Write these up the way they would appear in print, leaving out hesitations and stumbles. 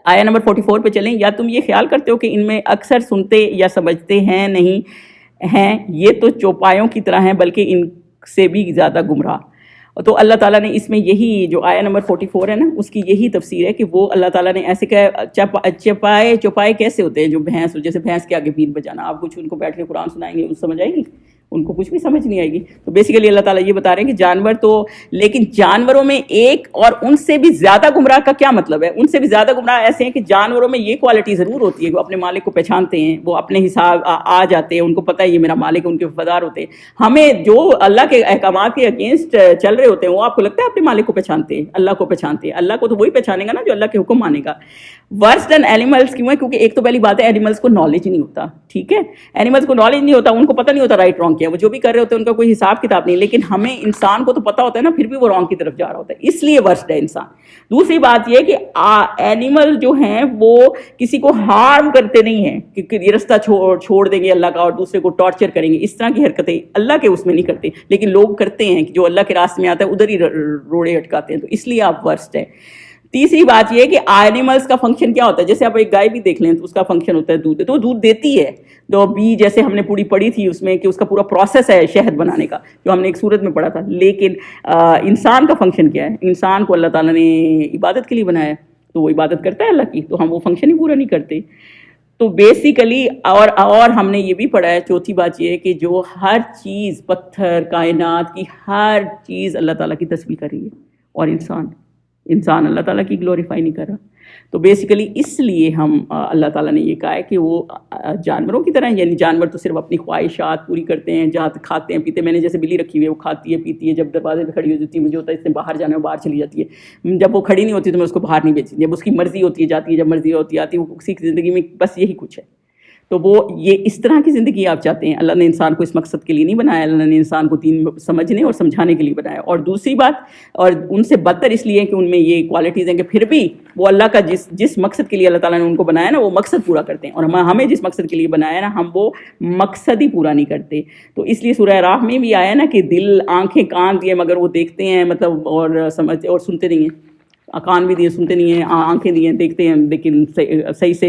آیا نمبر 44 پہ چلیں. یا تم یہ خیال کرتے ہو کہ ان میں اکثر سنتے یا سمجھتے ہیں نہیں ہیں, یہ تو چوپایوں کی طرح ہیں بلکہ ان سے بھی زیادہ گمراہ. تو اللہ تعالیٰ نے اس میں یہی جو آیا نمبر 44 ہے نا, اس کی یہی تفسیر ہے کہ وہ اللہ تعالیٰ نے ایسے کہ چوپائے کیسے ہوتے ہیں, جو بھینس, جیسے بھینس کے آگے بین بجانا. آپ کچھ ان کو بیٹھ کے قرآن سنائیں گے, سمجھ آئے گی؟ ان کو کچھ بھی سمجھ نہیں آئے گی. تو بیسیکلی اللہ تعالیٰ یہ بتا رہے ہیں کہ جانور تو, لیکن جانوروں میں ایک اور ان سے بھی زیادہ گمراہ کا کیا مطلب ہے؟ ان سے بھی زیادہ گمراہ ایسے ہیں کہ جانوروں میں یہ کوالٹی ضرور ہوتی ہے کہ وہ اپنے مالک کو پہچانتے ہیں, وہ اپنے حساب آ جاتے ہیں, ان کو پتہ ہے یہ میرا مالک ہے, ان کے وفادار ہوتے ہیں. ہمیں جو اللہ کے احکامات کے اگینسٹ چل رہے ہوتے ہیں, وہ آپ کو لگتا ہے اپنے مالک کو پہچانتے ہیں, اللہ کو پہچانتے ہیں؟ اللہ کو تو وہی پہچانے گا نا جو اللہ کے حکم مانے گا. ورس دین اینیملس. کیوں ہے؟ کیونکہ ایک تو پہلی بات ہے اینیملس کو نالج نہیں ہوتا. ٹھیک ہے, اینیملس کو نالج نہیں ہوتا, ان کو پتہ نہیں ہوتا رائٹ رانگ کیا, وہ جو بھی کر رہے ہوتے ہیں ان کا کوئی حساب کتاب نہیں. لیکن ہمیں انسان کو تو پتہ ہوتا ہے نا, پھر بھی وہ رانگ کی طرف جا رہا ہوتا ہے, اس لیے ورسٹ ہے انسان. دوسری بات یہ کہ اینیمل جو ہیں وہ کسی کو ہارم کرتے نہیں ہیں کہ یہ رستہ چھوڑ دیں گے اللہ کا اور دوسرے کو ٹارچر کریں گے. اس طرح کی حرکتیں اللہ کے اس میں نہیں کرتے, لیکن لوگ کرتے ہیں کہ جو اللہ کے راستے میں آتا ہے ادھر ہی روڑے اٹکاتے ہیں. تو اس لیے آپ ورسٹ ہے. تیسری بات یہ کہ اینیملس کا فنکشن کیا ہوتا ہے؟ جیسے آپ ایک گائے بھی دیکھ لیں تو اس کا فنکشن ہوتا ہے دودھ, تو وہ دودھ دیتی ہے. تو بی جیسے ہم نے پوری پڑھی تھی اس میں کہ اس کا پورا پروسیس ہے شہد بنانے کا, جو ہم نے ایک صورت میں پڑھا تھا. لیکن انسان کا فنکشن کیا ہے؟ انسان کو اللہ تعالیٰ نے عبادت کے لیے بنایا ہے, تو وہ عبادت کرتا ہے اللہ کی, تو ہم وہ فنکشن ہی پورا نہیں کرتے. تو بیسیکلی اور ہم نے یہ بھی پڑھا ہے, چوتھی بات یہ ہے کہ جو ہر چیز, پتھر, کائنات کی ہر چیز اللہ تعالیٰ کی تسبیح کر رہی ہے, اور انسان اللہ تعالیٰ کی گلوریفائی نہیں کر رہا. تو بیسیکلی اس لیے ہم اللہ تعالیٰ نے یہ کہا ہے کہ وہ جانوروں کی طرح, یعنی جانور تو صرف اپنی خواہشات پوری کرتے ہیں, جہاں کھاتے ہیں پیتے ہیں. میں نے جیسے بلی رکھی ہوئی ہے, وہ کھاتی ہے پیتی ہے, جب دروازے پہ کھڑی ہو جاتی ہے مجھے ہوتا ہے اس نے باہر جانا ہے, باہر چلی جاتی ہے. جب وہ کھڑی نہیں ہوتی تو میں اس کو باہر نہیں بھیجتی, جب اس کی مرضی ہوتی ہے جاتی ہے, جب مرضی ہوتی ہے آتی ہے. وہ اسی کی زندگی میں بس یہی کچھ ہے. تو وہ یہ اس طرح کی زندگی آپ چاہتے ہیں. اللہ نے انسان کو اس مقصد کے لیے نہیں بنایا, اللہ نے انسان کو دین سمجھنے اور سمجھانے کے لیے بنایا. اور دوسری بات, اور ان سے بدتر اس لیے کہ ان میں یہ کوالٹیز ہیں کہ پھر بھی وہ اللہ کا جس مقصد کے لیے اللہ تعالیٰ نے ان کو بنایا نا, وہ مقصد پورا کرتے ہیں. اور ہمیں جس مقصد کے لیے بنایا نا, ہم وہ مقصد ہی پورا نہیں کرتے. تو اس لیے سورہ راہ میں بھی آیا نا کہ دل, آنکھیں, کان دیے مگر وہ دیکھتے ہیں, مطلب اور سمجھتے اور سنتے نہیں ہیں. کان بھی دیے سنتے نہیں ہیں, آنکھیں دی ہیں دیکھتے ہیں, لیکن صحیح سے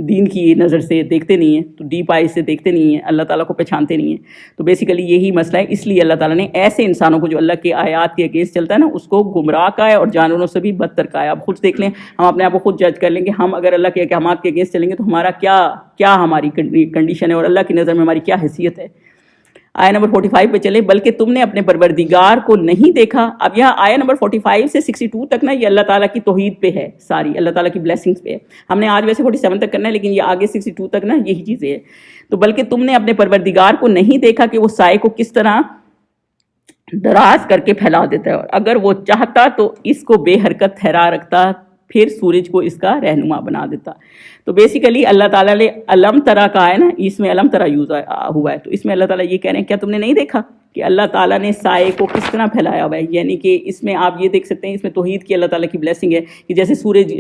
دین کی نظر سے دیکھتے نہیں ہیں, تو ڈیپ آئی سے دیکھتے نہیں ہیں, اللہ تعالیٰ کو پہچانتے نہیں ہیں. تو بیسیکلی یہی مسئلہ ہے. اس لیے اللہ تعالیٰ نے ایسے انسانوں کو جو اللہ کے آیات کے اگینسٹ چلتا ہے نا, اس کو گمراہ کا ہے اور جانوروں سے بھی بدتر کا ہے. آپ خود دیکھ لیں, ہم اپنے آپ کو خود جج کر لیں کہ ہم اگر اللہ کے احکامات کے اگینسٹ چلیں گے تو ہمارا کیا ہماری کنڈیشن ہے, اور اللہ کی نظر میں ہماری کیا حیثیت ہے. آیا نمبر 45 پہ چلیں. بلکہ تم نے اپنے پروردگار کو نہیں دیکھا. اب یہاں آیا نمبر 45 سے 62 تک نا, یہ اللہ تعالیٰ کی توحید پہ ہے, ساری اللہ تعالیٰ کی بلیسنگز پہ ہے. ہم نے آج ویسے 47 تک کرنا ہے, لیکن یہ آگے 62 تک نا یہی چیزیں ہیں. تو بلکہ تم نے اپنے پروردگار کو نہیں دیکھا کہ وہ سائے کو کس طرح دراز کر کے پھیلا دیتا ہے, اور اگر وہ چاہتا تو اس کو بے حرکت ٹھہرا رکھتا, پھر سورج کو اس کا رہنما بنا دیتا. تو بیسیکلی اللہ تعالیٰ نے علم ترا کا ہے نا, اس میں علم ترا یوز ہوا ہے. تو اس میں اللہ تعالیٰ یہ کہہ رہے ہیں کیا تم نے نہیں دیکھا کہ اللہ تعالیٰ نے سائے کو کس طرح پھیلایا ہوا ہے. یعنی کہ اس میں آپ یہ دیکھ سکتے ہیں, اس میں توحید کی اللہ تعالیٰ کی بلیسنگ ہے کہ جیسے سورج,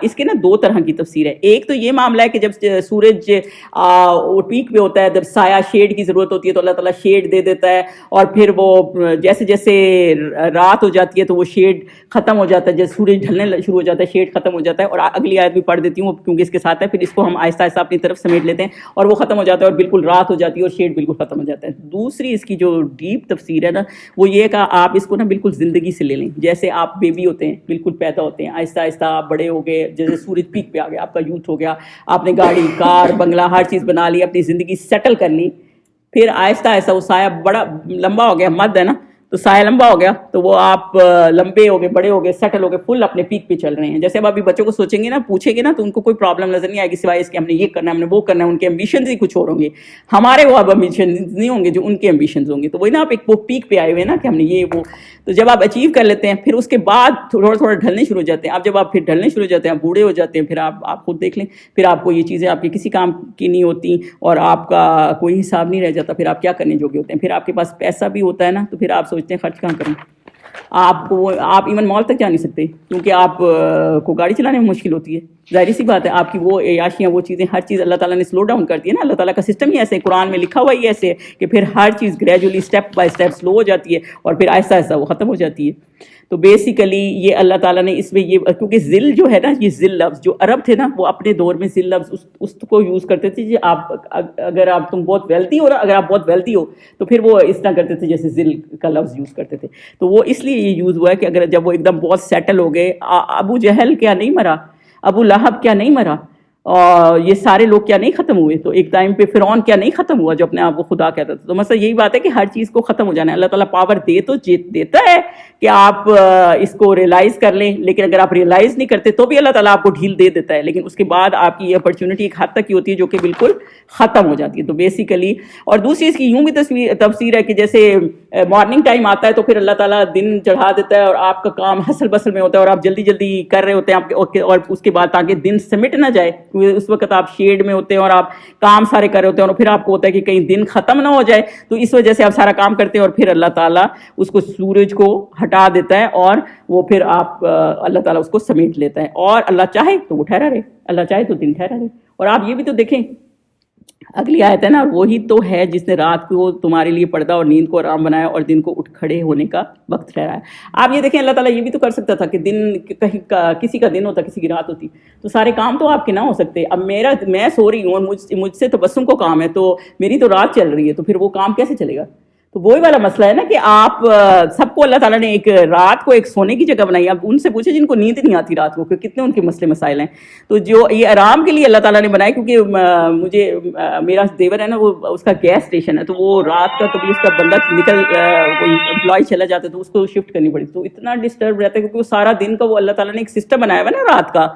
اس کے نا دو طرح کی تفسیر ہے. ایک تو یہ معاملہ ہے کہ جب سورج پیک پہ ہوتا ہے, جب سایہ شیڈ کی ضرورت ہوتی ہے تو اللہ تعالیٰ شیڈ دے دیتا ہے, اور پھر وہ جیسے جیسے رات ہو جاتی ہے تو وہ شیڈ ختم ہو جاتا ہے, جب سورج ڈھلنے شروع ہو جاتا ہے شیڈ ختم ہو جاتا ہے. اور اگلی آیت بھی پڑھ دیتی ہوں کیونکہ اس کے ساتھ ہے, پھر اس کو ہم آہستہ آہستہ اپنی طرف سمیٹ لیتے ہیں, اور وہ ختم ہو جاتا ہے اور بالکل رات ہو جاتی ہے اور شیڈ بالکل ختم ہو جاتا ہے. دوسری اس کی جو ڈیپ تفسیر ہے نا, وہ یہ کہ آپ اس کو نا بالکل زندگی سے لے لیں. جیسے آپ بیبی ہوتے ہیں, بالکل پیدا ہوتے ہیں, آہستہ آہستہ آپ بڑے ہو گئے, جیسے سورج پیک پہ آ گیا, آپ کا یوتھ ہو گیا, آپ نے گاڑی, کار, بنگلہ, ہر چیز بنا لی, اپنی زندگی سیٹل کر لی. پھر آہستہ آہستہ وہ سایہ بڑا لمبا ہو گیا, مد ہے نا, تو سایہ لمبا ہو گیا, تو وہ آپ لمبے ہو گئے, بڑے ہو گئے, سیٹل ہو گئے, فل اپنے پیک پہ چل رہے ہیں. جیسے اب ابھی بچوں کو سوچیں گے نا, پوچھیں گے نا, تو ان کو کوئی پرابلم نظر نہیں آئے گی سوائے اس کے ہم نے یہ کرنا ہے, ہم نے وہ کرنا ہے. ان کے ایمبیشنز ہی کچھ اور ہوں گے, ہمارے وہ اب ایمبیشنز نہیں ہوں گے جو ان کے ایمبیشنز ہوں گے. تو وہی نا, آپ ایک وہ پیک پہ آئے ہوئے نا کہ ہم نے یہ وہ. تو جب آپ اچیو کر لیتے ہیں, پھر اس کے بعد تھوڑا تھوڑا ڈھلنے شروع ہو جاتے ہیں. اب جب آپ پھر ڈھلنے شروع ہو جاتے ہیں, آپ بوڑھے ہو جاتے ہیں, پھر آپ خود دیکھ لیں, پھر آپ کو یہ چیزیں آپ کے کسی کام کی نہیں ہوتی, اور آپ کا کوئی حساب نہیں رہ جاتا. پھر آپ کیا کرنے جوگے ہوتے ہیں. پھر آپ کے پاس پیسہ بھی ہوتا ہے نا, تو پھر آپ سوچتے ہیں خرچ کہاں کریں. آپ ایون مال تک جا نہیں سکتے, کیونکہ آپ کو گاڑی چلانے میں مشکل ہوتی ہے. ظاہر سی بات ہے, آپ کی وہ عیاشیاں, وہ چیزیں, ہر چیز اللہ تعالیٰ نے سلو ڈاؤن کر دی ہے نا. اللہ تعالیٰ کا سسٹم ہی ایسے ہے, قرآن میں لکھا ہوا ہی ایسے ہے کہ پھر ہر چیز گریجولی اسٹیپ بائی اسٹیپ سلو ہو جاتی ہے, اور پھر آہستہ آہستہ وہ ختم ہو جاتی ہے. تو بیسیکلی یہ اللہ تعالیٰ نے اس میں یہ، کیونکہ ذل جو ہے نا، یہ ذل لفظ جو عرب تھے نا وہ اپنے دور میں ذل لفظ اس کو یوز کرتے تھے کہ آپ اگر آپ تم بہت ویلتھی ہو نا، اگر آپ بہت ویلتھی ہو تو پھر وہ اس طرح کرتے تھے جیسے ذل کا لفظ یوز کرتے تھے. تو وہ اس لیے یہ یوز ہوا ہے کہ اگر جب وہ ایک دم بہت سیٹل ہو گئے، ابو جہل کیا نہیں مرا، ابو لہب کیا نہیں مرا، اور یہ سارے لوگ کیا نہیں ختم ہوئے، تو ایک ٹائم پہ فرعون کیا نہیں ختم ہوا جو اپنے آپ کو خدا کہتا تھا. تو مسئلہ یہی بات ہے کہ ہر چیز کو ختم ہو جانا ہے. اللہ تعالیٰ پاور دے تو دیتا ہے کہ آپ اس کو ریئلائز کر لیں، لیکن اگر آپ ریئلائز نہیں کرتے تو بھی اللہ تعالیٰ آپ کو ڈھیل دے دیتا ہے، لیکن اس کے بعد آپ کی یہ اپرچونٹی ایک حد تک کی ہوتی ہے جو کہ بالکل ختم ہو جاتی ہے. تو بیسیکلی، اور دوسری اس کی یوں بھی تفسیر ہے کہ جیسے مارننگ ٹائم آتا ہے تو پھر اللہ تعالیٰ دن چڑھا دیتا ہے اور آپ کا کام حسل بسل میں ہوتا ہے اور آپ جلدی جلدی کر رہے ہوتے ہیں اور اس کے بعد تاکہ دن سمٹ نہ جائے، کیونکہ اس وقت آپ شیڈ میں ہوتے ہیں اور آپ کام سارے کر رہے ہوتے ہیں اور پھر آپ کو ہوتا ہے کہ کہیں دن ختم نہ ہو جائے، تو اس وجہ سے آپ سارا کام کرتے ہیں اور پھر اللہ تعالیٰ اس کو سورج کو ہٹا دیتا ہے اور وہ پھر آپ اللہ تعالیٰ اس کو سمیٹ لیتا ہے، اور اللہ چاہے تو وہ ٹھہرا رہے، اللہ چاہے تو دن ٹھہرا رہے. اور آپ یہ بھی تو دیکھیں اگلی آیت ہے نا، وہی تو ہے جس نے رات کو تمہارے لیے پردہ اور نیند کو آرام بنایا اور دن کو اٹھ کھڑے ہونے کا وقت ٹھہرایا. آپ یہ دیکھیں اللہ تعالیٰ یہ بھی تو کر سکتا تھا کہ دن کہیں کسی کا دن ہوتا کسی کی رات ہوتی، تو سارے کام تو آپ کے نہ ہو سکتے. اب میں سو رہی ہوں اور مجھ سے تبسم کو کام ہے، تو میری تو رات چل رہی ہے، تو پھر وہ کام کیسے چلے گا؟ تو وہی والا مسئلہ ہے نا کہ آپ سب کو اللہ تعالیٰ نے ایک رات کو ایک سونے کی جگہ بنائی. اب ان سے پوچھے جن کو نیند نہیں آتی رات کو کہ کتنے ان کے مسئلے مسائل ہیں. تو جو یہ آرام کے لیے اللہ تعالیٰ نے بنایا، کیونکہ مجھے میرا دیور ہے نا، وہ اس کا گیس اسٹیشن ہے، تو وہ رات کا کبھی اس کا بندہ کوئی امپلائی چلا جاتا ہے تو اس کو شفٹ کرنی پڑی، تو اتنا ڈسٹرب رہتا ہے کیونکہ وہ سارا دن کا وہ اللہ تعالیٰ نے ایک سسٹم بنایا ہوا ہے نا رات کا،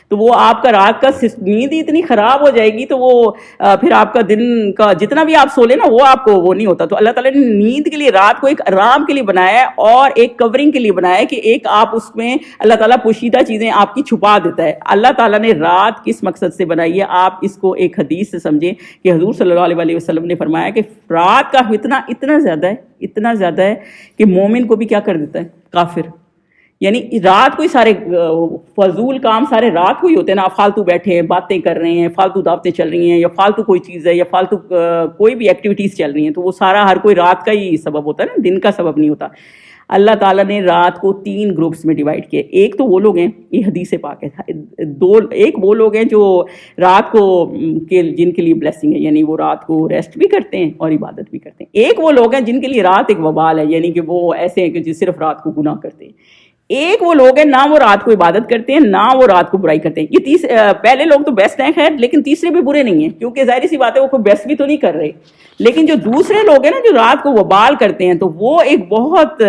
تو وہ آپ کا رات کا نیند ہی اتنی خراب ہو جائے گی تو وہ پھر آپ کا دن کا جتنا بھی آپ سو لیں نا وہ آپ کو وہ نہیں ہوتا. تو اللہ تعالیٰ نے نیند کے لیے رات کو ایک آرام کے لیے بنایا ہے اور ایک کورنگ کے لیے بنایا ہے کہ ایک آپ اس میں اللہ تعالیٰ پوشیدہ چیزیں آپ کی چھپا دیتا ہے. اللہ تعالیٰ نے رات کس مقصد سے بنائی ہے؟ آپ اس کو ایک حدیث سے سمجھیں کہ حضور صلی اللہ علیہ وسلم نے فرمایا کہ رات کا اتنا زیادہ ہے کہ مومن کو بھی کیا کر دیتا ہے؟ کافر. یعنی رات کو ہی سارے فضول کام سارے رات کو ہی ہوتے ہیں نا، آپ فالتو بیٹھے ہیں، باتیں کر رہے ہیں، فالتو دعوتیں چل رہی ہیں، یا فالتو کوئی چیز ہے، یا فالتو کوئی بھی ایکٹیویٹیز چل رہی ہیں، تو وہ سارا ہر کوئی رات کا ہی سبب ہوتا ہے نا، دن کا سبب نہیں ہوتا. اللہ تعالیٰ نے رات کو 3 گروپس میں ڈیوائڈ کیا. ایک تو وہ لوگ ہیں، یہ حدیث پاک ہے، ایک وہ لوگ ہیں جو رات کو جن کے لیے بلیسنگ ہے، یعنی وہ رات کو ریسٹ بھی کرتے ہیں اور عبادت بھی کرتے ہیں. ایک وہ لوگ ہیں جن کے لیے رات ایک وبال ہے، یعنی کہ وہ ایسے ہیں کہ جو صرف رات کو گناہ کرتے ہیں. ایک وہ لوگ ہیں نہ وہ رات کو عبادت کرتے ہیں نہ وہ رات کو برائی کرتے ہیں. یہ پہلے لوگ تو بیسٹ ہیں خیر، لیکن تیسرے بھی برے نہیں ہیں، کیونکہ ظاہر سی بات ہے وہ کوئی بیسٹ بھی تو نہیں کر رہے. لیکن جو دوسرے لوگ ہیں نا جو رات کو وبال کرتے ہیں، تو وہ ایک بہت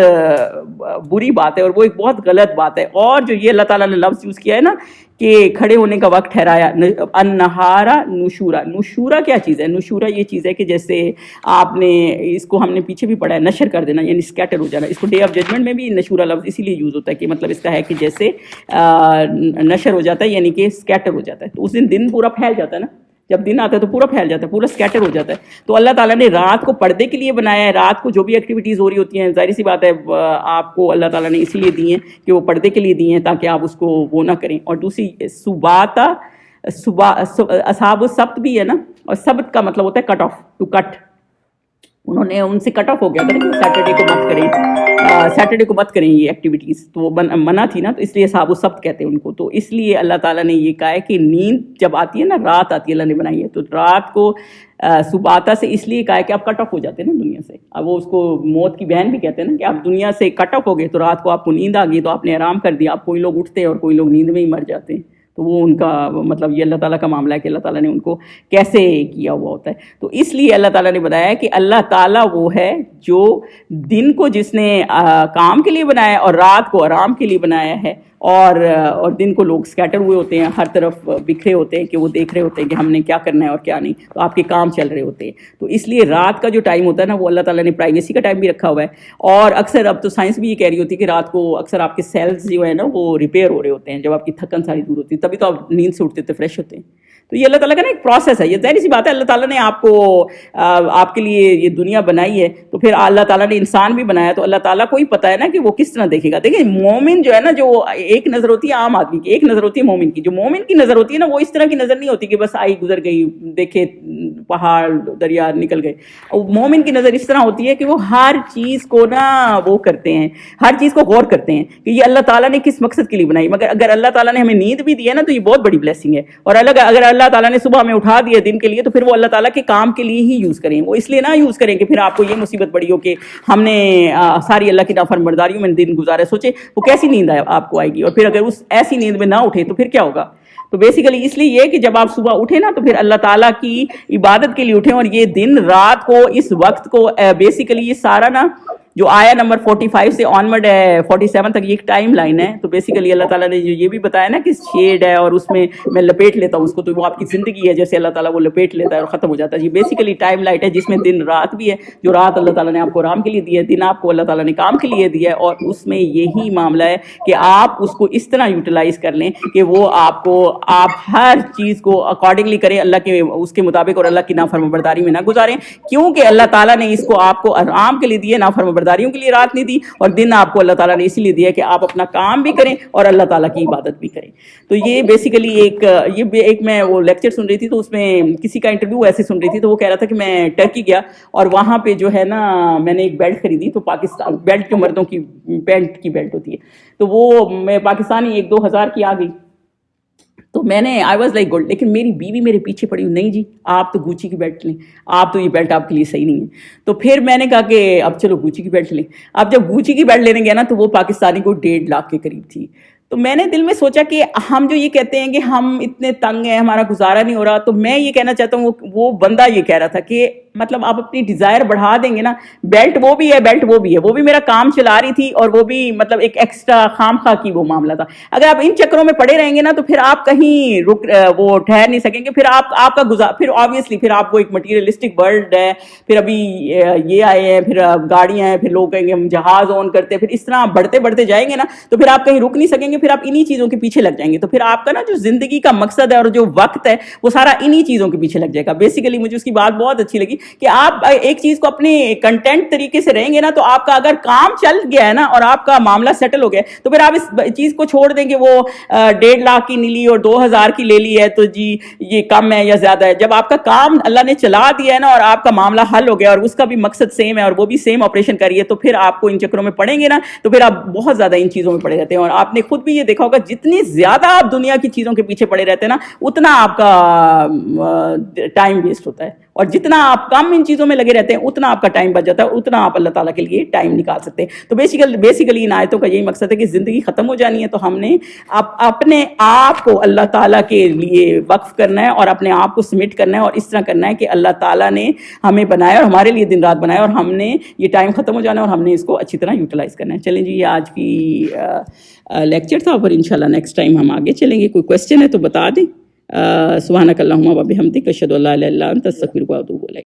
بری بات ہے اور وہ ایک بہت غلط بات ہے. اور جو یہ اللہ تعالیٰ نے لفظ یوز کیا ہے نا کہ کھڑے ہونے کا وقت ٹھہرایا، النہارا نشورا. نشورا کیا چیز ہے؟ نشورا یہ چیز ہے کہ جیسے آپ نے اس کو ہم نے پیچھے بھی پڑھا ہے، نشر کر دینا یعنی اسکیٹر ہو جانا. اس کو ڈے آف ججمنٹ میں بھی نشورا لفظ اسی لیے یوز ہوتا ہے کہ مطلب اس کا ہے کہ جیسے نشر ہو جاتا ہے، یعنی کہ اسکیٹر ہو جاتا ہے. تو اس دن پورا پھیل جاتا ہے نا، جب دن آتا ہے تو پورا پھیل جاتا ہے، پورا اسکیٹر ہو جاتا ہے. تو اللہ تعالیٰ نے رات کو پردے کے لیے بنایا ہے. رات کو جو بھی ایکٹیویٹیز ہو رہی ہوتی ہیں ظاہر سی بات ہے آپ کو اللہ تعالیٰ نے اسی لیے دی ہیں کہ وہ پردے کے لیے دی ہیں تاکہ آپ اس کو وہ نہ کریں. اور دوسری اصحاب السبت بھی ہے نا، اور سبت کا مطلب ہوتا ہے کٹ آف، ٹو کٹ. انہوں نے ان سے کٹ آف ہو گیا تھا کہ سیٹرڈے کو مت کریں یہ ایکٹیویٹیز، تو وہ منع تھی نا، تو اس لیے اصحاب السبت کہتے ہیں ان کو. تو اس لیے اللہ تعالیٰ نے یہ کہا ہے کہ نیند جب آتی ہے نا، رات آتی ہے اللہ نے بنائی ہے، تو رات کو سباتا سے اس لیے کہا ہے کہ آپ کٹ آف ہو جاتے ہیں نا دنیا سے. اب وہ اس کو موت کی بہن بھی کہتے ہیں نا کہ آپ دنیا سے کٹ آف ہو گئے، تو رات کو آپ کو نیند آ گئی تو آپ نے آرام کر دیا. آپ کوئی لوگ اٹھتے ہیں اور کوئی لوگ نیند میں ہی مر جاتے ہیں. تو وہ ان کا مطلب یہ اللہ تعالیٰ کا معاملہ ہے کہ اللہ تعالیٰ نے ان کو کیسے کیا ہوا ہوتا ہے. تو اس لیے اللہ تعالیٰ نے بتایا کہ اللہ تعالیٰ وہ ہے جو دن کو جس نے کام کے لیے بنایا اور رات کو آرام کے لیے بنایا ہے. اور دن کو لوگ اسکیٹر ہوئے ہوتے ہیں، ہر طرف بکھرے ہوتے ہیں کہ وہ دیکھ رہے ہوتے ہیں کہ ہم نے کیا کرنا ہے اور کیا نہیں. تو آپ کے کام چل رہے ہوتے ہیں. تو اس لیے رات کا جو ٹائم ہوتا ہے نا، وہ اللہ تعالیٰ نے پرائیویسی کا ٹائم بھی رکھا ہوا ہے. اور اکثر اب تو سائنس بھی یہ کہہ رہی ہوتی ہے کہ رات کو اکثر آپ کے سیلز جو ہے نا وہ ریپیئر ہو رہے ہوتے ہیں جب آپ کی تھکن ساری دور ہوتی ہے، تبھی تو آپ نیند سے اٹھتے فریش ہوتے ہیں. تو یہ اللہ تعالیٰ کا نا ایک پروسیس ہے. یہ ظاہر سی بات ہے اللہ تعالیٰ نے آپ کو آپ کے لیے یہ دنیا بنائی ہے، تو پھر اللہ تعالیٰ نے انسان بھی بنایا، تو اللہ تعالیٰ کو ہی پتہ ہے نا کہ وہ کس طرح دیکھے گا. دیکھیں مومن جو ہے نا، جو ایک نظر ہوتی ہے عام آدمی کی, ایک نظر ہوتی ہے مومن کی. جو مومن کی نظر ہوتی ہے نا وہ اس طرح کی نظر نہیں ہوتی کہ بس آئی گزر گئی, دیکھے پہاڑ دریا نکل گئے. مومن کی نظر اس طرح ہوتی ہے کہ وہ ہر چیز کو نا وہ کرتے ہیں, ہر چیز کو غور کرتے ہیں کہ یہ اللہ تعالیٰ نے کس مقصد کے لیے بنائی. مگر اگر اللہ تعالیٰ نے ہمیں نیند بھی دی ہے نا تو یہ بہت بڑی بلیسنگ ہے. اور اگر اللہ تعالیٰ نے صبح ہمیں اٹھا دیا دن کے لیے تو پھر وہ اللہ تعالیٰ کے کام کے لیے ہی یوز کریں. وہ اس لیے نہ یوز کریں کہ پھر آپ کو یہ مصیبت پڑی ہو کہ ہم نے ساری اللہ کی نافرمانیوں میں دن گزارے. سوچے وہ کیسی نیند آپ کو آئے گی, اور پھر اگر اس ایسی نیند میں نہ اٹھے تو پھر کیا ہوگا. تو بیسیکلی اس لیے یہ کہ جب آپ صبح اٹھیں نا تو پھر اللہ تعالیٰ کی عبادت کے لیے اٹھیں. اور یہ دن رات کو اس وقت کو بیسیکلی یہ سارا نا جو آیا نمبر 45 سے آنورڈ ہے 47 تک یہ ایک ٹائم لائن ہے. تو بیسیکلی اللہ تعالیٰ نے جو یہ بھی بتایا نا کہ شیڈ ہے اور اس میں لپیٹ لیتا ہوں اس کو, تو وہ آپ کی زندگی ہے جیسے اللہ تعالیٰ وہ لپیٹ لیتا ہے اور ختم ہو جاتا ہے. یہ بیسیکلی ٹائم لائٹ ہے جس میں دن رات بھی ہے. جو رات اللہ تعالیٰ نے آپ کو آرام کے لیے دی ہے, دن آپ کو اللہ تعالیٰ نے کام کے لیے دیا ہے. اور اس میں یہی معاملہ ہے کہ آپ اس کو اس طرح یوٹیلائز کر لیں کہ وہ آپ ہر چیز کو اکارڈنگلی کریں, اللہ کے اس کے مطابق, اور اللہ کی نافرمانبرداری میں نہ گزاریں. کیونکہ اللہ تعالیٰ نے اس کو آپ کو آرام کے لیے دی ہے, نافرمانبرداریوں کے لیے رات نہیں دی. اور دن آپ کو اللہ تعالیٰ نے اسی لیے دیا کہ آپ اپنا کام بھی کریں اور اللہ تعالیٰ کی عبادت بھی کریں. تو یہ بیسیکلی ایک میں وہ لیکچر سن رہی تھی تو اس میں کسی کا انٹرویو ایسے سن رہی تھی تو وہ کہہ رہا تھا کہ میں ٹرکی گیا اور وہاں پہ جو ہے نا میں نے ایک بیلٹ خریدی. تو پاکستان بیلٹ جو مردوں کی پینٹ کی بیلٹ ہوتی ہے تو وہ میں پاکستانی 1-2 ہزار کی آ گئی. تو میں نے آئی واز لائک گڈ, لیکن میری بیوی میرے پیچھے پڑی, نہیں جی آپ تو گوچی کی بیلٹ لیں, آپ تو یہ بیلٹ آپ کے لیے صحیح نہیں ہے. تو پھر میں نے کہا کہ اب چلو گوچی کی بیلٹ لیں. اب جب گوچی کی بیلٹ لینے گیا نا تو وہ پاکستانی کو 1.5 لاکھ کے قریب تھی. تو میں نے دل میں سوچا کہ ہم جو یہ کہتے ہیں کہ ہم اتنے تنگ ہیں, ہمارا گزارا نہیں ہو رہا, تو میں یہ کہنا چاہتا ہوں وہ بندہ یہ کہہ رہا تھا کہ مطلب آپ اپنی ڈیزائر بڑھا دیں گے نا, بیلٹ وہ بھی ہے, بیلٹ وہ بھی ہے, وہ بھی میرا کام چلا رہی تھی اور وہ بھی مطلب ایک ایکسٹرا خام خواہ کی وہ معاملہ تھا. اگر آپ ان چکروں میں پڑے رہیں گے نا تو پھر آپ کہیں وہ ٹھہر نہیں سکیں گے. پھر آپ کا پھر آبویسلی پھر آپ کو ایک مٹیریلسٹک ورلڈ ہے, پھر ابھی یہ آئے ہیں, پھر گاڑیاں ہیں, پھر لوگ کہیں گے ہم جہاز آن کرتے ہیں, پھر اس طرح بڑھتے جائیں گے نا تو پھر آپ کہیں رک نہیں سکیں گے, پھر آپ انہی چیزوں کے پیچھے لگ جائیں گے. تو پھر آپ کا نا جو زندگی کا مقصد ہے اور جو وقت ہے وہ سارا انہی چیزوں کے پیچھے لگ جائے گا. بیسیکلی مجھے اس کی بات بہت اچھی لگی کہ آپ ایک چیز کو اپنے کنٹینٹ طریقے سے رہیں گے نا تو آپ کا اگر کام چل گیا ہے نا اور آپ کا معاملہ سیٹل ہو گیا تو پھر آپ اس چیز کو چھوڑ دیں کہ وہ 1.5 لاکھ کی نہیں لی اور 2,000 کی لے لی ہے تو جی یہ کم ہے یا زیادہ ہے. جب آپ کا کام اللہ نے چلا دیا ہے نا اور آپ کا معاملہ حل ہو گیا اور اس کا بھی مقصد سیم ہے اور وہ بھی سیم آپریشن کر رہی ہے تو پھر آپ کو ان چکروں میں پڑیں گے نا تو پھر آپ بہت زیادہ ان چیزوں میں پڑے رہتے ہیں. اور آپ نے خود بھی یہ دیکھا ہوگا جتنی زیادہ آپ دنیا کی چیزوں کے پیچھے پڑے رہتے ہیں نا اتنا آپ کا ٹائم ویسٹ ہوتا ہے, اور جتنا آپ کم ان چیزوں میں لگے رہتے ہیں اتنا آپ کا ٹائم بچ جاتا ہے, اتنا آپ اللہ تعالیٰ کے لیے ٹائم نکال سکتے ہیں. تو بیسیکلی ان آیتوں کا یہی مقصد ہے کہ زندگی ختم ہو جانی ہے تو ہم نے اپنے آپ کو اللہ تعالیٰ کے لیے وقف کرنا ہے اور اپنے آپ کو سمٹ کرنا ہے اور اس طرح کرنا ہے کہ اللہ تعالیٰ نے ہمیں بنایا اور ہمارے لیے دن رات بنایا اور ہم نے یہ ٹائم ختم ہو جانا ہے اور ہم نے اس کو اچھی طرح یوٹیلائز کرنا ہے. چلیں جی یہ آج کی لیکچر تھا, اور انشاءاللہ نیکسٹ ٹائم ہم آگے چلیں گے. کوئی کویسچن ہے تو بتا دیں. سبحانک اللہم و بحمدک اشہد ان لا الہ الا انت استغفرک و اتوب الیک.